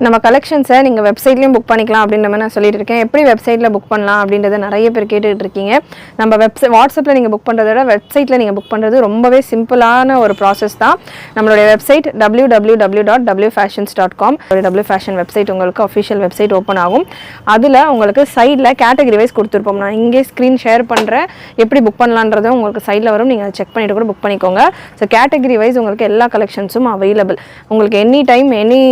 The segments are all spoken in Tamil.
நம்ம கலெக்ஷன்ஸை நீங்கள் வெப்சைட்லேயும் புக் பண்ணிக்கலாம் அப்படின்ற மாதிரி நான் சொல்லிட்டு இருக்கேன். எப்படி வெப்சைட்டில் புக் பண்ணலாம் அப்படின்றத நிறைய பேர் கேட்டுக்கிட்டு இருக்கீங்க. நம்ம வாட்ஸ்அப்பில் நீங்கள் புக் பண்ணுறத விட வெப்சைட்டில் நீங்கள் புக் பண்ணுறது ரொம்பவே சிம்பிளான ஒரு ப்ராசஸ் தான். நம்மளுடைய வெப்சைட் www.wfashions.com. wfashion வெப்சைட் உங்களுக்கு அஃபிஷியல் வெப்சைட் ஓப்பன் ஆகும். அதில் உங்களுக்கு சைடில் கேட்டகரி வைஸ் கொடுத்துருப்போம். நான் இங்கே ஸ்க்ரீன் ஷேர் பண்ணுறேன், எப்படி புக் பண்ணலான்றதை உங்களுக்கு சைடில் வரும். நீங்கள் செக் பண்ணிவிட்டு கூட புக் பண்ணிக்கோங்க. ஸோ கேட்டகரி வைஸ் உங்களுக்கு எல்லா கலெக்ஷன்ஸும் அவைலபிள். உங்களுக்கு எனி டைம் எனி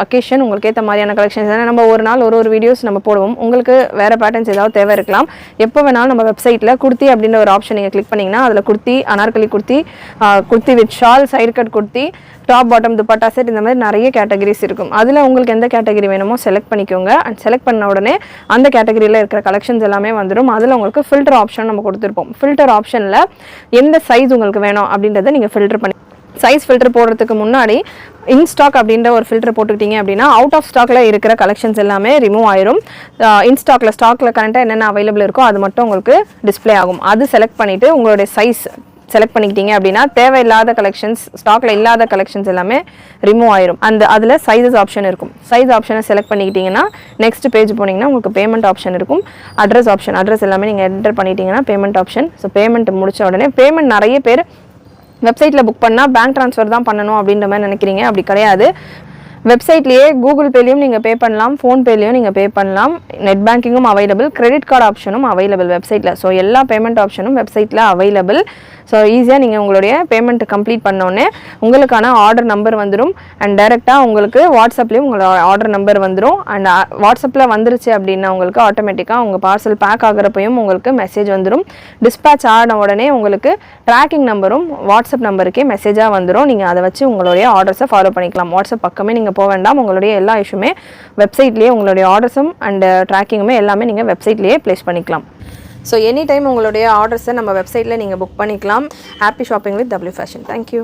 அக்கேஷன் உங்களுக்கு ஏற்ற மாதிரியான கலெக்ஷன்ஸ். நம்ம ஒரு நாள் ஒரு வீடியோஸ் நம்ம போடுவோம். உங்களுக்கு வேறு பேட்டர்ன்ஸ் ஏதாவது தேவை இருக்கலாம். எப்போ வேணாலும் நம்ம வெப்சைட்டில் குர்த்தி அப்படின்ற ஒரு ஆப்ஷன் நீங்கள் கிளிக் பண்ணிங்கன்னா அதில் kurti, Anarkali kurti, kurti with shawl, side cut kurti, top bottom dupatta set, இந்த மாதிரி நிறைய கேட்டகரிஸ் இருக்கும். அதில் உங்களுக்கு எந்த கேட்டகரி வேணுமோ செலக்ட் பண்ணிக்கோங்க. அண்ட் செலக்ட் பண்ண உடனே அந்த கேட்டகரியில் இருக்கிற கலெக்ஷன்ஸ் எல்லாமே வந்துடும். அதில் உங்களுக்கு ஃபில்டர் ஆப்ஷன் நம்ம கொடுத்துருப்போம். ஃபில்டர் ஆப்ஷனில் எந்த சைஸ் உங்களுக்கு வேணும் அப்படின்றத நீங்கள் ஃபில்டர் பண்ணி சைஸ் ஃபில்டர் போடுறதுக்கு முன்னாடி இன் ஸ்டாக் அப்படின்ற ஒரு ஃபில்டர் போட்டுக்கிட்டீங்க அப்படின்னா அவுட் ஆஃப் ஸ்டாக்ல இருக்கிற கலெக்ஷன்ஸ் எல்லாமே ரிமூவ் ஆயிரும். இன் ஸ்டாக்ல கரண்ட்டாக என்னென்ன அவைலபிள் இருக்கோ அது மட்டும் உங்களுக்கு டிஸ்பிளே ஆகும். அது செலக்ட் பண்ணிவிட்டு உங்களுடைய சைஸ் செலக்ட் பண்ணிக்கிட்டீங்க அப்படின்னா தேவையில்லாத கலெக்ஷன்ஸ், ஸ்டாக்ல இல்லாத கலெக்ஷன்ஸ் எல்லாமே ரிமூவ் ஆயிரும். அதில் சைஸஸ் ஆப்ஷன் இருக்கும். சைஸ் ஆப்ஷனை செலக்ட் பண்ணிக்கிட்டீங்கன்னா நெக்ஸ்ட் பேஜ் போனீங்கன்னா உங்களுக்கு பேமெண்ட் ஆப்ஷன் இருக்கும். அட்ரஸ் ஆப்ஷன், அட்ரஸ் எல்லாமே நீங்கள் என்டர் பண்ணிட்டீங்கன்னா பேமெண்ட் ஆப்ஷன். ஸோ பேமெண்ட் முடிச்ச உடனே பேமெண்ட் நிறைய பேர் வெப்சைட்டில் புக் பண்ணால் பேங்க் ட்ரான்ஸ்ஃபர் தான் பண்ணணும் அப்படின்ற மாதிரி நினைக்கிறீங்க. அப்படி கிடையாது. வெப்சைட்லேயே கூகுள் பேலையும் நீங்கள் பே பண்ணலாம், ஃபோன்பேலையும் நீங்கள் பே பண்ணலாம். நெட் பேங்கிங்கும் அவைலபிள், கிரெடிட் கார்டு ஆப்ஷனும் அவைலபிள் வெப்சைட்டில். ஸோ எல்லா பேமெண்ட் ஆப்ஷனும் வெப்சைட்டில் அவைலபிள். ஸோ ஈஸியாக நீங்கள் உங்களுடைய பேமெண்ட் கம்ப்ளீட் பண்ணோன்னே உங்களுக்கான ஆர்டர் நம்பர் வந்துடும். அண்ட் டைரெக்டாக உங்களுக்கு வாட்ஸ்அப்லேயும் உங்களோட ஆர்டர் நம்பர் வந்துடும். அண்ட் வாட்ஸ்அப்பில் வந்துருச்சு அப்படின்னா உங்களுக்கு ஆட்டோமேட்டிக்காக உங்கள் பார்சல் பேக் ஆகிறப்பையும் உங்களுக்கு மெசேஜ் வந்துடும். டிஸ்பேச் ஆன உடனே உங்களுக்கு ட்ராக்கிங் நம்பரும் வாட்ஸ்அப் நம்பருக்கே மெசேஜாக வந்துடும். நீங்கள் அதை வச்சு உங்களுடைய ஆர்டர்ஸை ஃபாலோ பண்ணிக்கலாம். வாட்ஸ்அப் பக்கமே நீங்கள் போக வேண்டாம். உங்களுடைய எல்லா இஷ்யூமே வெப்சைட்லேயே, உங்களுடைய ஆர்டர்ஸும் அண்ட் ட்ராக்கிங்குமே எல்லாமே நீங்கள் வெப்சைட்லேயே ப்ளேஸ் பண்ணிக்கலாம். ஸோ எனி டைம் உங்களுடைய ஆர்டர்ஸை நம்ம வெப்சைட்டில் நீங்கள் புக் பண்ணிக்கலாம். Happy shopping with W Fashion. Thank you.